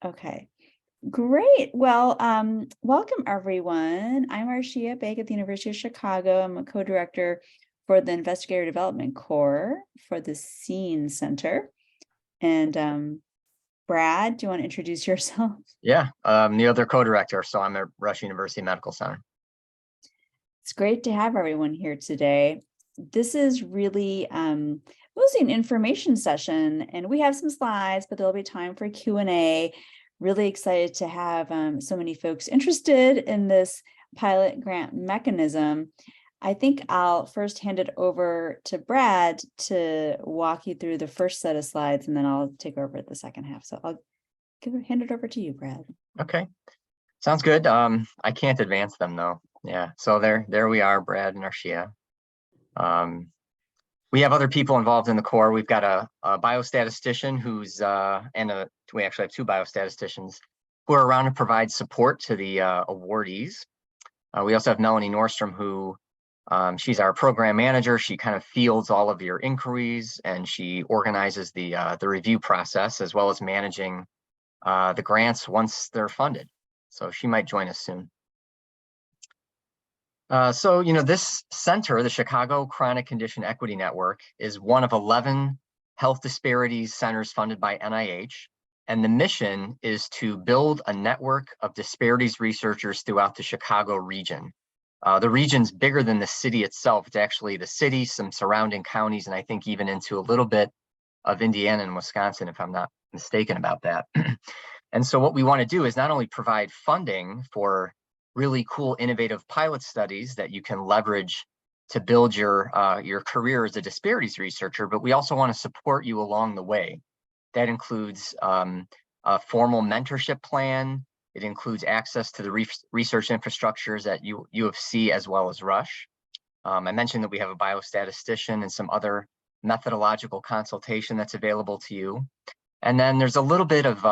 Okay, great. Well, welcome everyone. I'm Arshia Baig at the University of Chicago. I'm a co-director for the Investigator Development Core for the Scene Center. And Brad, do you want to introduce yourself? Yeah, I'm the other co-director, so I'm at Rush University Medical Center. It's great to have everyone here today. This is really mostly an information session, and we have some slides, but there'll be time for Q&A. Really excited to have so many folks interested in this pilot grant mechanism. I think I'll first hand it over to Brad to walk you through the first set of slides, and then I'll take over the second half. So I'll hand it over to you, Brad. Okay, sounds good. I can't advance them though. Yeah, so there we are, Brad and Arshia. We have other people involved in the core. We've got a biostatistician who's we actually have two biostatisticians who are around to provide support to the awardees. We also have Melanie Nordstrom, who she's our program manager. She kind of fields all of your inquiries and she organizes the review process as well as managing the grants once they're funded. So she might join us soon. So, this center, the Chicago Chronic Condition Equity Network, is one of 11 health disparities centers funded by NIH. And the mission is to build a network of disparities researchers throughout the Chicago region. The region's bigger than the city itself. It's actually the city, some surrounding counties, and I think even into a little bit of Indiana and Wisconsin, if I'm not mistaken about that. And so what we want to do is not only provide funding for really cool, innovative pilot studies that you can leverage to build your career as a disparities researcher, but we also want to support you along the way. That includes a formal mentorship plan. It includes access to the research infrastructures at U of C as well as Rush. I mentioned that we have a biostatistician and some other methodological consultation that's available to you. And then there's a little bit of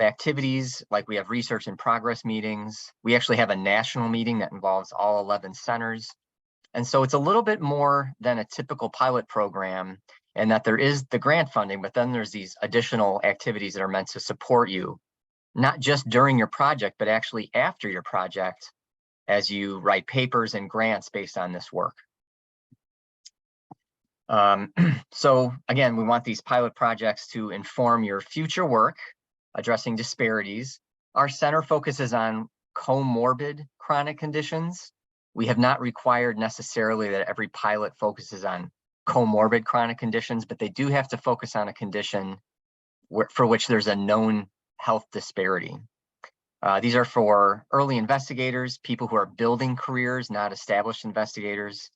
activities, like we have research in progress meetings. We actually have a national meeting that involves all 11 centers. And so it's a little bit more than a typical pilot program, and that there is the grant funding, but then there's these additional activities that are meant to support you, not just during your project, but actually after your project as you write papers and grants based on this work. So again, we want these pilot projects to inform your future work addressing disparities. Our center focuses on comorbid chronic conditions. We have not required necessarily that every pilot focuses on comorbid chronic conditions, but they do have to focus on a condition for which there's a known health disparity. These are for early investigators, people who are building careers, not established investigators.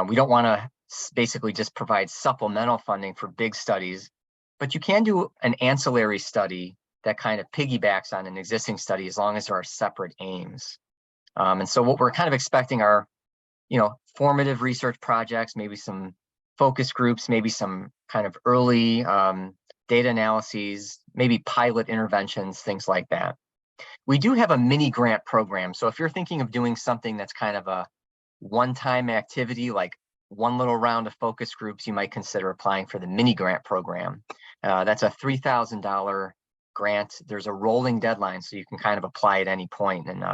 We don't want to basically just provide supplemental funding for big studies, but you can do an ancillary study that kind of piggybacks on an existing study as long as there are separate aims. And so what we're kind of expecting are, formative research projects, maybe some focus groups, maybe some kind of early data analyses, maybe pilot interventions, things like that. We do have a mini grant program. So if you're thinking of doing something that's kind of a one-time activity, like one little round of focus groups, you might consider applying for the mini grant program. That's a $3,000 grant. There's a rolling deadline, so you can kind of apply at any point. And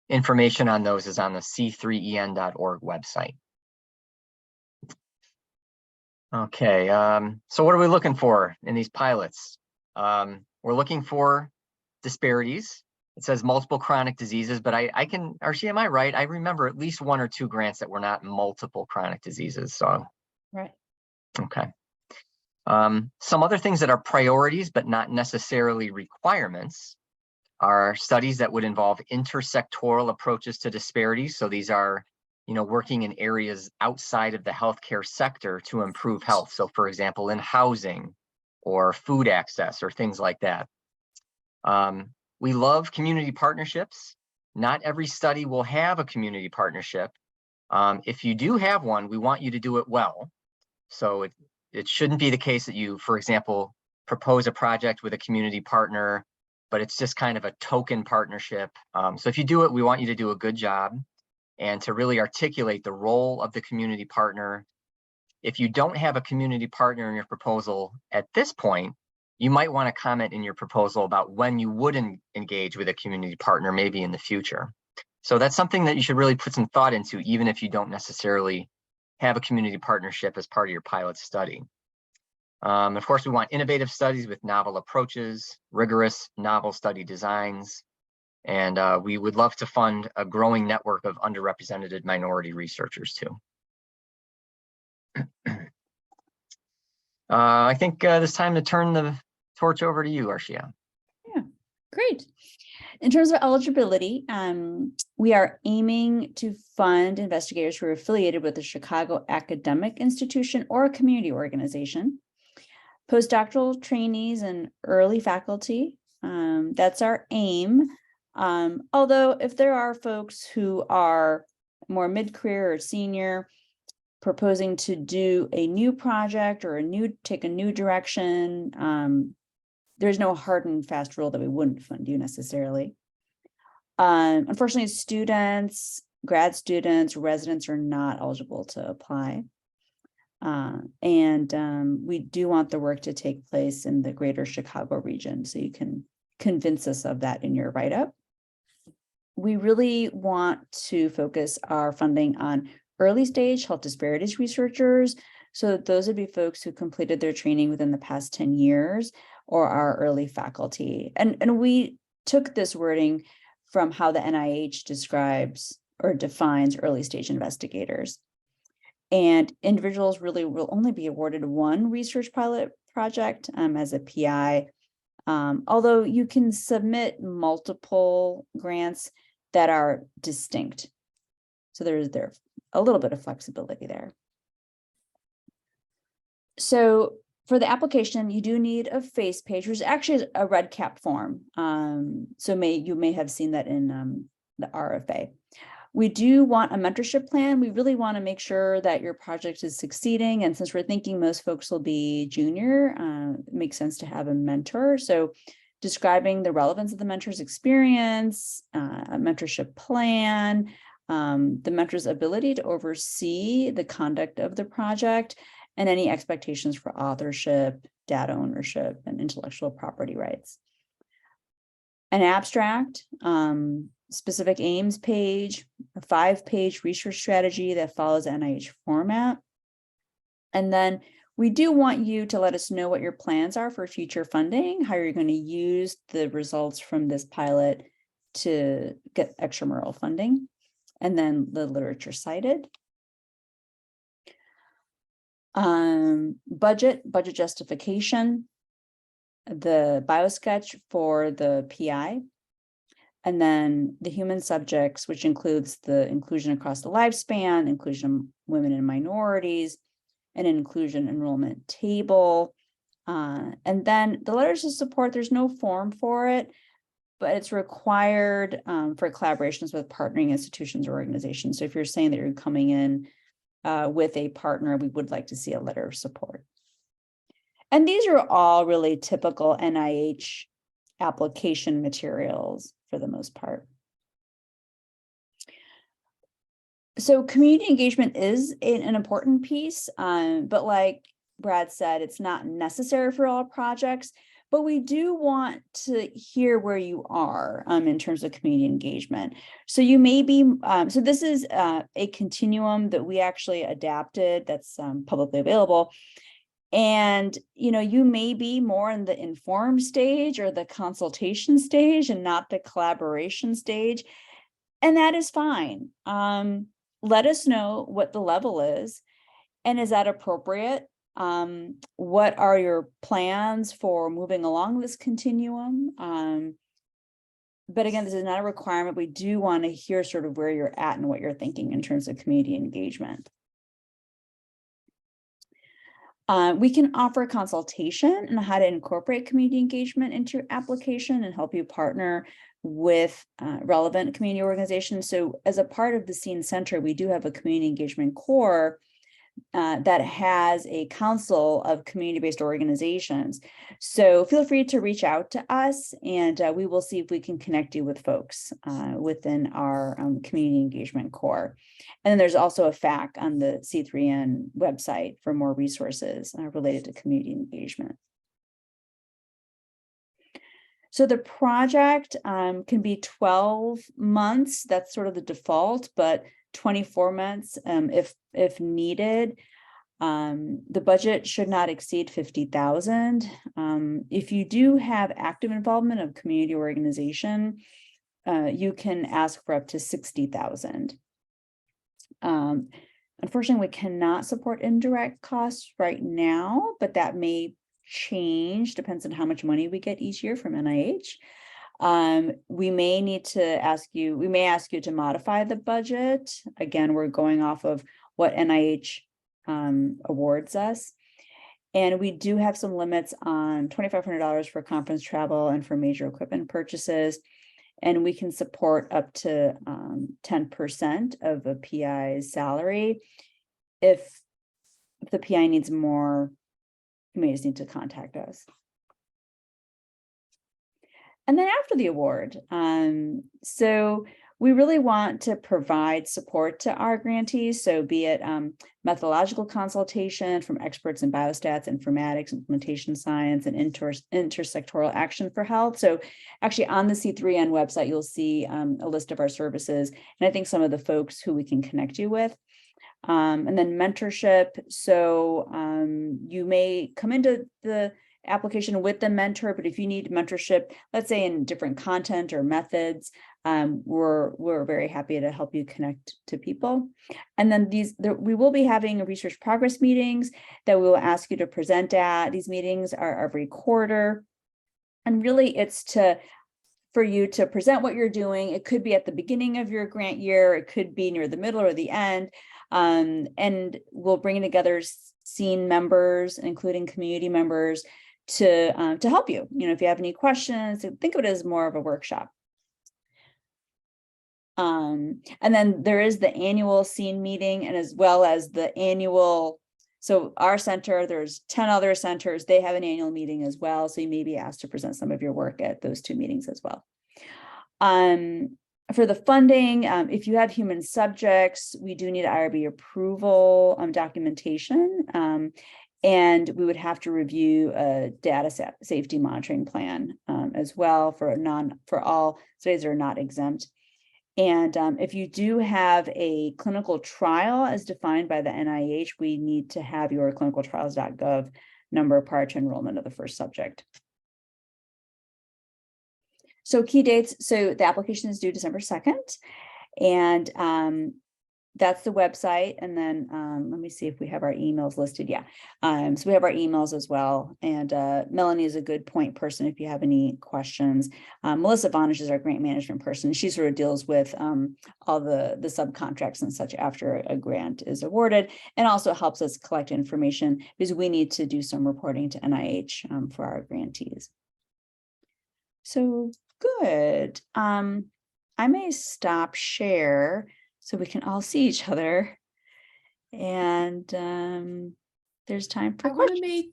information on those is on the c3en.org website. Okay, so what are we looking for in these pilots? We're looking for disparities. It says multiple chronic diseases, but Arshia, am I right? I remember at least one or two grants that were not multiple chronic diseases. So, right. Okay. Some other things that are priorities, but not necessarily requirements, are studies that would involve intersectoral approaches to disparities. So these are, working in areas outside of the healthcare sector to improve health. So for example, in housing or food access or things like that. We love community partnerships. Not every study will have a community partnership. If you do have one, we want you to do it well. So it shouldn't be the case that you, for example, propose a project with a community partner, but it's just kind of a token partnership. So if you do it, we want you to do a good job and to really articulate the role of the community partner. If you don't have a community partner in your proposal at this point, you might want to comment in your proposal about when you would engage with a community partner, maybe in the future. So that's something that you should really put some thought into, even if you don't necessarily have a community partnership as part of your pilot study. Of course, we want innovative studies with novel approaches, rigorous novel study designs, and we would love to fund a growing network of underrepresented minority researchers too. I think it's time to turn the torch over to you, Arshia. Yeah, great. In terms of eligibility, we are aiming to fund investigators who are affiliated with a Chicago academic institution or a community organization, postdoctoral trainees and early faculty. That's our aim. Although if there are folks who are more mid-career or senior, proposing to do a new project or take a new direction, there's no hard and fast rule that we wouldn't fund you necessarily. Unfortunately, students, grad students, residents are not eligible to apply. We do want the work to take place in the greater Chicago region, so you can convince us of that in your write-up. We really want to focus our funding on early stage health disparities researchers. So those would be folks who completed their training within the past 10 years or are early faculty. And we took this wording from how the NIH describes or defines early stage investigators. And individuals really will only be awarded one research pilot project as a PI, although you can submit multiple grants that are distinct. So there's a little bit of flexibility there. So for the application, you do need a face page, which is actually a red cap form. So you may have seen that in the RFA. We do want a mentorship plan. We really want to make sure that your project is succeeding. And since we're thinking most folks will be junior, it makes sense to have a mentor. So describing the relevance of the mentor's experience, a mentorship plan, the mentor's ability to oversee the conduct of the project, and any expectations for authorship, data ownership, and intellectual property rights. An abstract, specific aims page, a 5-page research strategy that follows NIH format. And then we do want you to let us know what your plans are for future funding, how you're going to use the results from this pilot to get extramural funding, and then the literature cited. Budget justification, the biosketch for the PI, and then the human subjects, which includes the inclusion across the lifespan, inclusion of women and minorities, and an inclusion enrollment table. And then the letters of support, there's no form for it, but it's required for collaborations with partnering institutions or organizations. So if you're saying that you're coming in with a partner, we would like to see a letter of support. And these are all really typical NIH application materials for the most part. So community engagement is an important piece, but like Brad said, it's not necessary for all projects, but we do want to hear where you are in terms of community engagement. So you may be, so this is a continuum that we actually adapted that's publicly available. And, you may be more in the inform stage or the consultation stage and not the collaboration stage. And that is fine. Let us know what the level is. And is that appropriate? What are your plans for moving along this continuum? But again, this is not a requirement. We do want to hear sort of where you're at and what you're thinking in terms of community engagement. We can offer consultation on how to incorporate community engagement into your application and help you partner with relevant community organizations. So as a part of the Scene Center, we do have a community engagement core that has a council of community-based organizations. So feel free to reach out to us, and we will see if we can connect you with folks within our community engagement core. And then there's also a FAQ on the C3N website for more resources related to community engagement. So the project can be 12 months. That's sort of the default, but 24 months if needed. The budget should not exceed 50,000. If you do have active involvement of community organization, you can ask for up to 60,000. Unfortunately, we cannot support indirect costs right now, but that may change, depends on how much money we get each year from NIH. We may ask you to modify the budget. Again, we're going off of what NIH awards us. And we do have some limits on $2,500 for conference travel and for major equipment purchases. And we can support up to 10% of a PI's salary. If the PI needs more, you may just need to contact us. And then after the award, so we really want to provide support to our grantees. So be it methodological consultation from experts in biostats, informatics, implementation science, and intersectoral action for health. So actually on the C3N website, you'll see a list of our services, and I think some of the folks who we can connect you with. And then mentorship. So you may come into the application with the mentor, but if you need mentorship, let's say in different content or methods, we're very happy to help you connect to people. And then we will be having research progress meetings that we will ask you to present at. These meetings are every quarter, and really it's for you to present what you're doing. It could be at the beginning of your grant year, it could be near the middle or the end, and we'll bring together scene members, including community members, to help you. If you have any questions, think of it as more of a workshop. And then there is the annual scene meeting, and as well as the annual. So our center, there's 10 other centers, they have an annual meeting as well. So you may be asked to present some of your work at those 2 meetings as well. For the funding, if you have human subjects, we do need IRB approval documentation. And we would have to review a data safety monitoring plan as well for all studies that are not exempt. And if you do have a clinical trial as defined by the NIH, we need to have your clinicaltrials.gov number prior to enrollment of the first subject. So key dates. So the application is due December 2nd. And that's the website. And then let me see if we have our emails listed. Yeah. So we have our emails as well. And Melanie is a good point person if you have any questions. Melissa Vonish is our grant management person. She sort of deals with all the subcontracts and such after a grant is awarded, and also helps us collect information because we need to do some reporting to NIH for our grantees. So good. I may stop share so we can all see each other, and there's time for questions. I want to make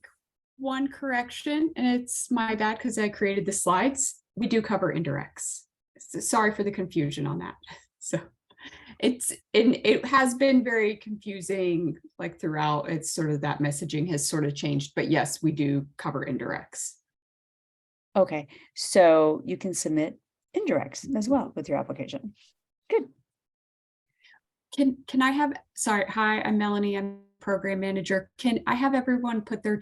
one correction, and it's my bad because I created the slides. We do cover indirects. So sorry for the confusion on that. So it has been very confusing like throughout. It's sort of that messaging has sort of changed, but yes, we do cover indirects. Okay, so you can submit indirects as well with your application. Good. Can I have, sorry, hi, I'm Melanie, I'm program manager. Can I have everyone put their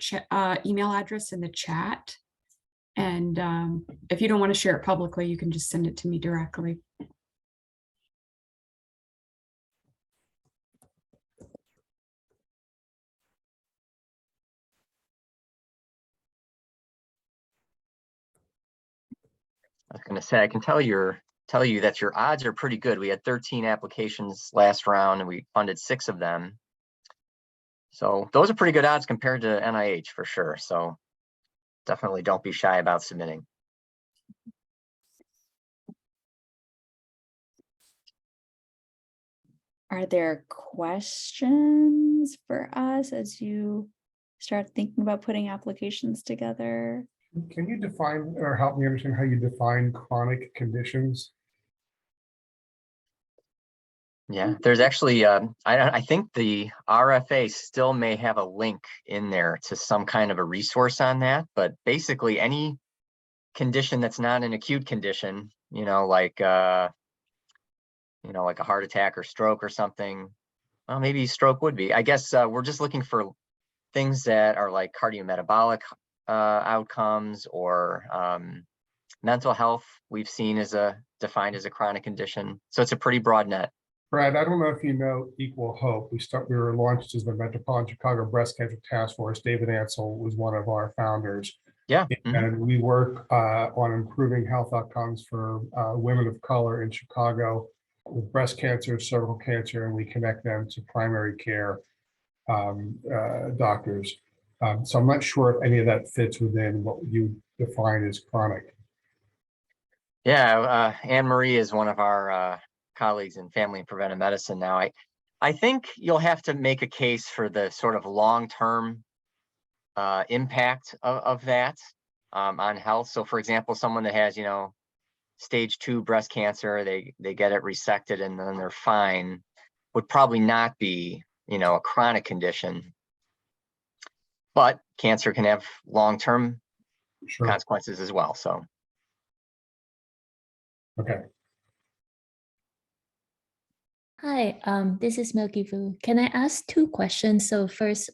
email address in the chat? And if you don't want to share it publicly, you can just send it to me directly. I was going to say, I can tell you that your odds are pretty good. We had 13 applications last round and we funded 6 of them. So those are pretty good odds compared to NIH for sure. So definitely don't be shy about submitting. Are there questions for us as you start thinking about putting applications together? Can you define or help me understand how you define chronic conditions? Yeah, there's actually, I think the RFA still may have a link in there to some kind of a resource on that, but basically any condition that's not an acute condition, like a heart attack or stroke or something. Well, maybe stroke would be. I guess we're just looking for things that are like cardiometabolic outcomes or mental health. We've seen as defined as a chronic condition. So it's a pretty broad net. Brad, I don't know if you know Equal Hope. We were launched as the Metropolitan Chicago Breast Cancer Task Force. David Ansel was one of our founders. Yeah. And we work on improving health outcomes for women of color in Chicago with breast cancer, cervical cancer, and we connect them to primary care doctors. So I'm not sure if any of that fits within what you define as chronic. Yeah, Anne Marie is one of our colleagues in family and preventive medicine now. I think you'll have to make a case for the sort of long-term impact of that on health. So for example, someone that has, stage 2 breast cancer, they get it resected and then they're fine, would probably not be, a chronic condition. But cancer can have long-term consequences as well. So. Okay. Hi, this is Milky Vu. Can I ask 2 questions? So first,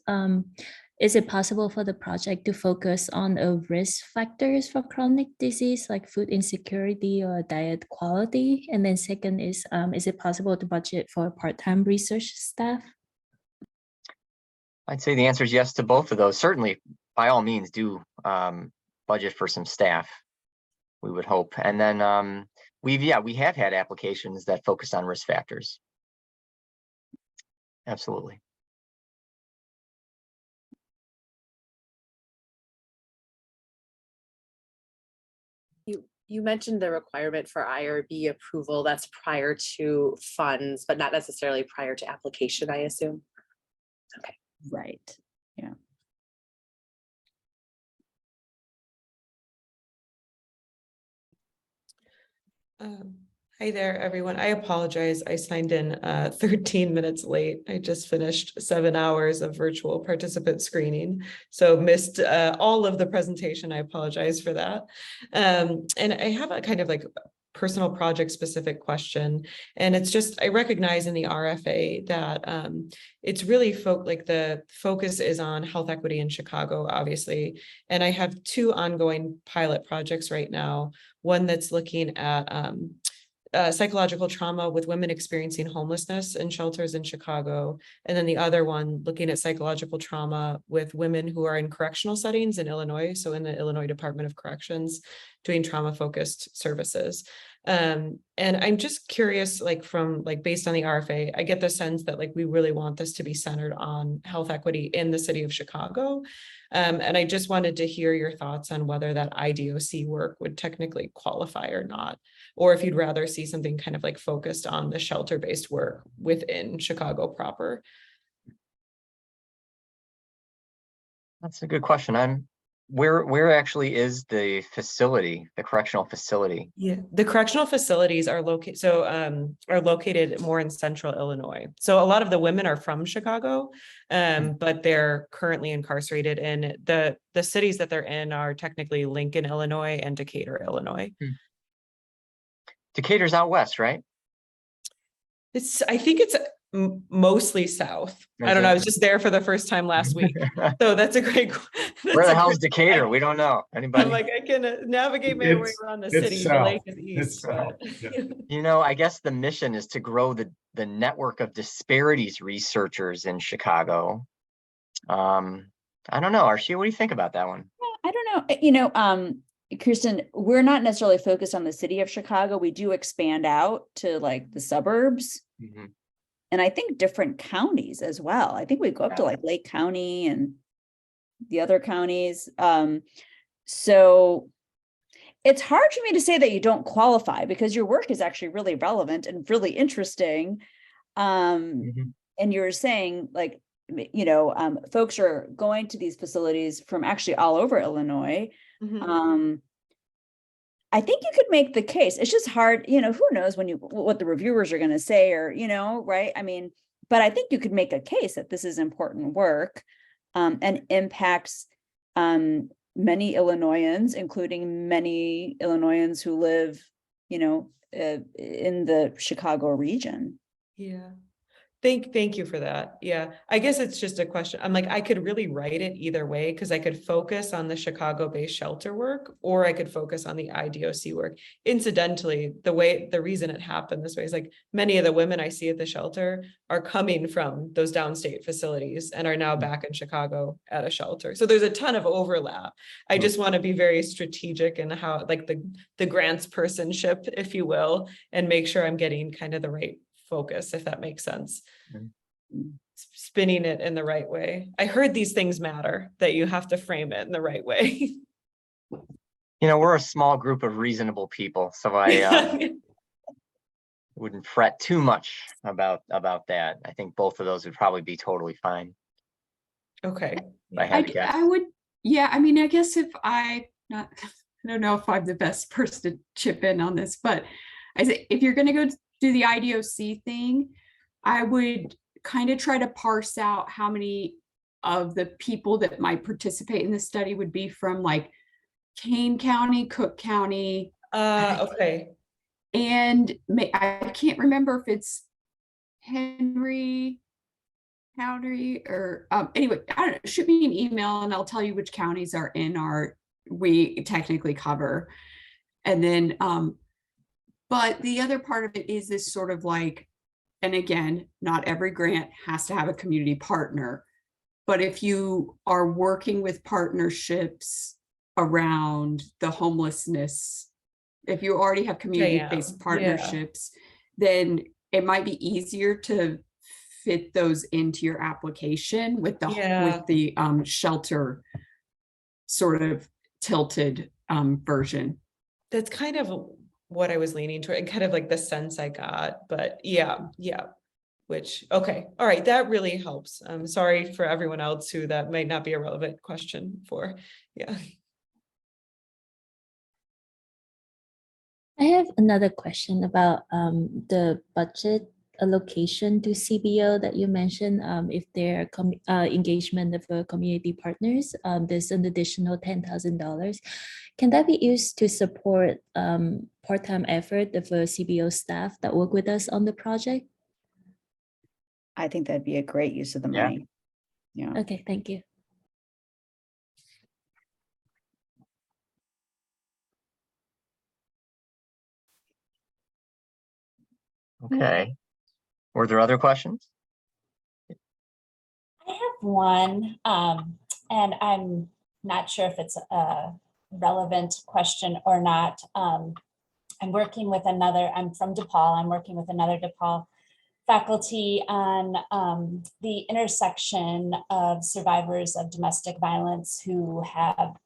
is it possible for the project to focus on risk factors for chronic disease like food insecurity or diet quality? And then second is it possible to budget for part-time research staff? I'd say the answer is yes to both of those. Certainly, by all means, do budget for some staff, we would hope. And then we have had applications that focus on risk factors. Absolutely. You mentioned the requirement for IRB approval. That's prior to funds, but not necessarily prior to application, I assume. Okay. Right. Yeah. Hi there, everyone. I apologize. I signed in 13 minutes late. I just finished 7 hours of virtual participant screening, so missed all of the presentation. I apologize for that. And I have a kind of like personal project specific question. And it's just, I recognize in the RFA that it's really the focus is on health equity in Chicago, obviously. And I have 2 ongoing pilot projects right now. One that's looking at psychological trauma with women experiencing homelessness in shelters in Chicago. And then the other one looking at psychological trauma with women who are in correctional settings in Illinois. So in the Illinois Department of Corrections, doing trauma-focused services. And I'm just curious, based on the RFA, I get the sense that we really want this to be centered on health equity in the city of Chicago. And I just wanted to hear your thoughts on whether that IDOC work would technically qualify or not, or if you'd rather see something kind of focused on the shelter-based work within Chicago proper. That's a good question. Where actually is the facility, the correctional facility? Yeah, the correctional facilities are located more in central Illinois. So a lot of the women are from Chicago, but they're currently incarcerated in the cities that they're in are technically Lincoln, Illinois and Decatur, Illinois. Decatur's out west, right? I think it's mostly south. I don't know. I was just there for the first time last week. So that's a great. Where the hell's Decatur? We don't know. Anybody? I'm I can navigate my way around the city. The lake is east. I guess the mission is to grow the network of disparities researchers in Chicago. I don't know. Arshia, what do you think about that one? I don't know. Kirsten, we're not necessarily focused on the city of Chicago. We do expand out to the suburbs. Mm-hmm. And I think different counties as well. I think we go up to Lake County and the other counties. So it's hard for me to say that you don't qualify because your work is actually really relevant and really interesting. Mm-hmm. And you're saying folks are going to these facilities from actually all over Illinois. Mm-hmm. I think you could make the case. It's just hard, who knows what the reviewers are going to say or, right. I mean, but I think you could make a case that this is important work and impacts many Illinoisans, including many Illinoisans who live, you know, in the Chicago region. Yeah. Thank you for that. Yeah, I guess it's just a question. I'm like, I could really write it either way because I could focus on the Chicago-based shelter work, or I could focus on the IDOC work. Incidentally, the reason it happened this way is like many of the women I see at the shelter are coming from those downstate facilities and are now back in Chicago at a shelter. So there's a ton of overlap. I just want to be very strategic in how, like the grants personship, if you will, and make sure I'm getting kind of the right focus, if that makes sense. Spinning it in the right way. I heard these things matter, that you have to frame it in the right way. You know, we're a small group of reasonable people, so I wouldn't fret too much about that. I think both of those would probably be totally fine. Okay. If I had to guess. I would, yeah, I mean, I guess I don't know if I'm the best person to chip in on this, but I say, if you're gonna go do the IDOC thing, I would kind of try to parse out how many of the people that might participate in the study would be from like Kane County, Cook County. Okay. And I can't remember if it's Henry County or anyway, I don't know, shoot me an email and I'll tell you which counties are in we technically cover. And then but the other part of it is this sort of like, and again, not every grant has to have a community partner, but if you are working with partnerships around the homelessness, if you already have community-based partnerships, then it might be easier to fit those into your application with the shelter sort of tilted version. That's kind of what I was leaning toward and kind of like the sense I got, but yeah. Which, okay, all right, that really helps. I'm sorry for everyone else who that might not be a relevant question for. Yeah. I have another question about the budget allocation to CBO that you mentioned. If there are engagement of community partners, there's an additional $10,000. Can that be used to support part-time effort of CBO staff that work with us on the project? I think that'd be a great use of the money. Yeah. Okay, thank you. Okay. Were there other questions? I have one, and I'm not sure if it's a relevant question or not. I'm from DePaul. I'm working with another DePaul faculty on the intersection of survivors of domestic violence who have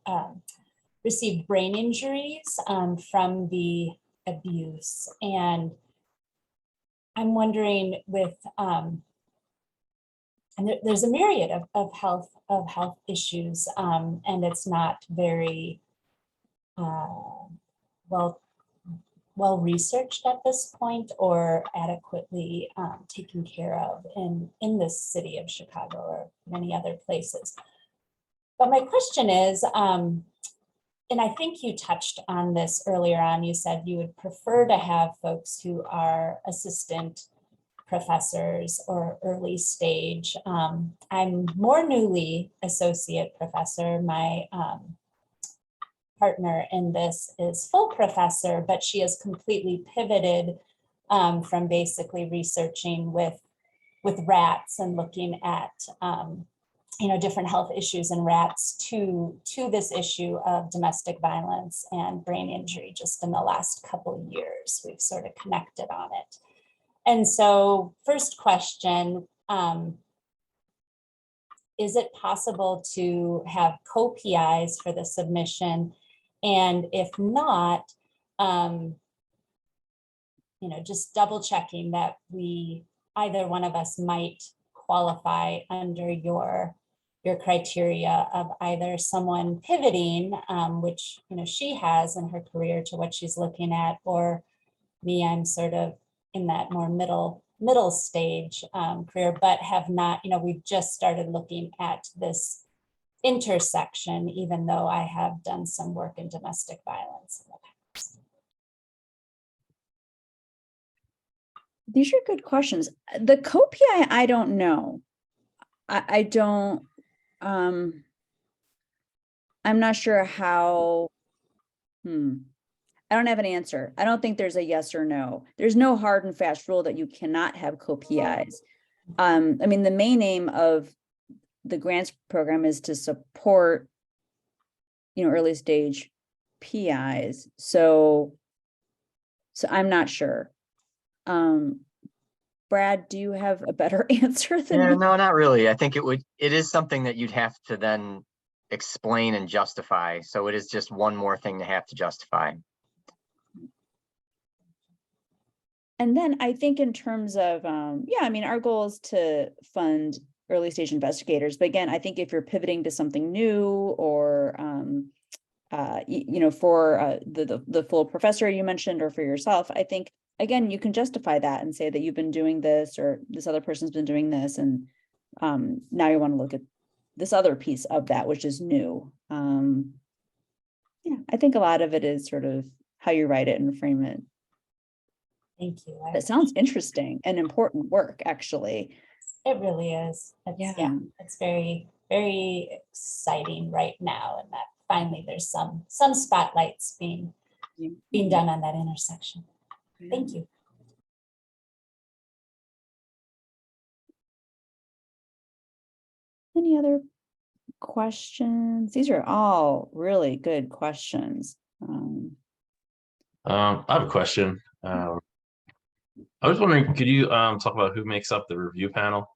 received brain injuries from the abuse. And I'm wondering with, and there's a myriad of health issues, and it's not very well researched at this point or adequately taken care of in this city of Chicago or many other places. But my question is, and I think you touched on this earlier on, you said you would prefer to have folks who are assistant professors or early stage. I'm more newly associate professor. My partner in this is full professor, but she has completely pivoted from basically researching with rats and looking at different health issues in rats to this issue of domestic violence and brain injury. Just in the last couple of years, we've sort of connected on it. And so first question, is it possible to have co-PIs for the submission? And if not, just double checking that either one of us might qualify under your criteria of either someone pivoting, which she has in her career to what she's looking at, or me, I'm sort of in that more middle stage career, but have not, we've just started looking at this intersection, even though I have done some work in domestic violence in the past. These are good questions. The co-PI, I don't know. I don't, I'm not sure how, I don't have an answer. I don't think there's a yes or no. There's no hard and fast rule that you cannot have co-PIs. I mean, the main aim of the grants program is to support, early stage PIs. So I'm not sure. Brad, do you have a better answer than Yeah, me? no, not really. I think it is something that you'd have to then explain and justify. So it is just one more thing to have to justify. And then I think in terms of, yeah, I mean, our goal is to fund early stage investigators. But again, I think if you're pivoting to something new or, for the full professor you mentioned or for yourself, I think, again, you can justify that and say that you've been doing this or this other person's been doing this. And now you want to look at this other piece of that, which is new. Yeah, I think a lot of it is sort of how you write it and frame it. Thank you. It sounds interesting and important work, actually. It really is. Yeah, it's very, very exciting right now, and that finally there's some spotlights being done on that intersection. Thank you. Any other questions? These are all really good questions. I have a question. I was wondering, could you talk about who makes up the review panel?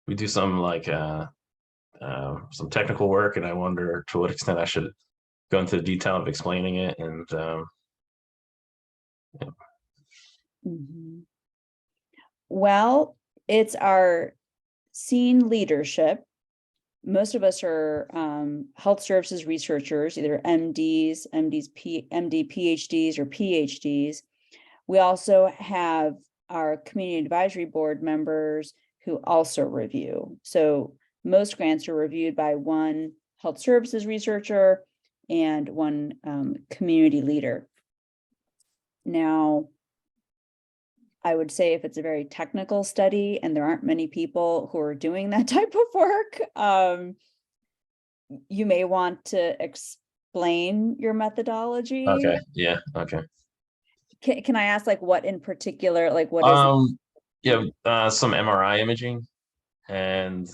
We do some some technical work, and I wonder to what extent I should go into the detail of explaining it. And Well, it's our scene leadership. Most of us are health services researchers, either MDs, MD PhDs, or PhDs. We also have our community advisory board members who also review. So most grants are reviewed by one health services researcher and one community leader. Now, I would say if it's a very technical study and there aren't many people who are doing that type of work, you may want to explain your methodology. okay, yeah, okay. Can I ask, like, what in particular, like, what is it? Yeah, some MRI imaging, and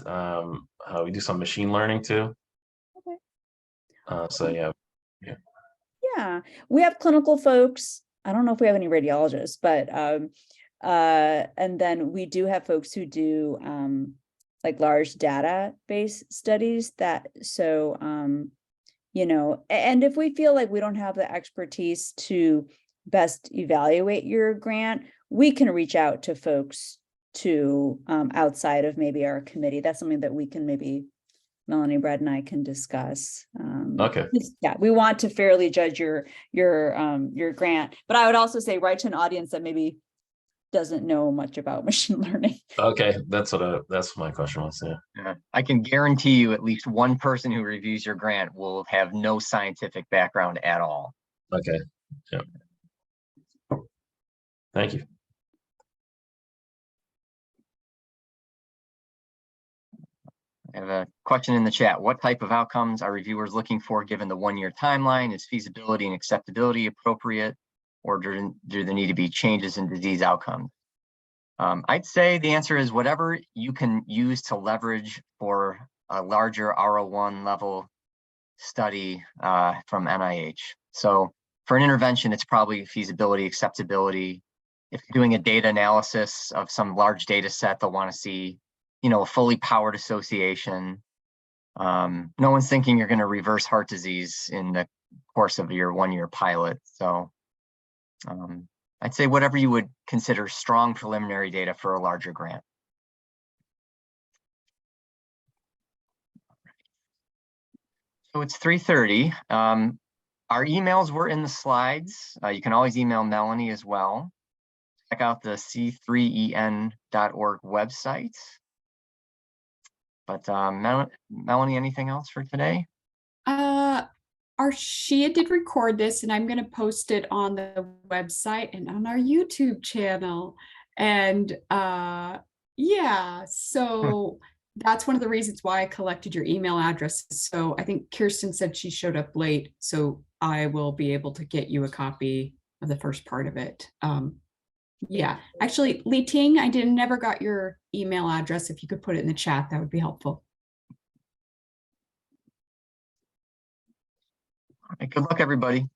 we do some machine learning too. Okay. So yeah. Yeah, we have clinical folks. I don't know if we have any radiologists, but and then we do have folks who do like large database studies that, so and if we feel like we don't have the expertise to best evaluate your grant, we can reach out to folks to outside of maybe our committee. That's something that we can maybe Melanie, Brad, and I can discuss. Okay. Yeah, we want to fairly judge your grant, but I would also say write to an audience that maybe doesn't know much about machine learning. Okay, that's what my question was. Yeah. I can guarantee you at least one person who reviews your grant will have no scientific background at all. Okay. Yeah. Thank you. I have a question in the chat. What type of outcomes are reviewers looking for given the 1-year timeline? Is feasibility and acceptability appropriate, or do there need to be changes in disease outcomes? I'd say the answer is whatever you can use to leverage for a larger R01 level study from NIH. So for an intervention, it's probably feasibility, acceptability. If you're doing a data analysis of some large data set, they'll want to see a fully powered association. No one's thinking you're going to reverse heart disease in the course of your 1-year pilot. So I'd say whatever you would consider strong preliminary data for a larger grant. So it's 3:30. Our emails were in the slides. You can always email Melanie as well. Check out the c3en.org website. But Melanie, anything else for today? Arshia did record this, and I'm going to post it on the website and on our YouTube channel. And yeah, so that's one of the reasons why I collected your email addresses. So I think Kirsten said she showed up late, so I will be able to get you a copy of the first part of it. Yeah, actually, Li Ting, I never got your email address. If you could put it in the chat, that would be helpful. All right, good luck, everybody.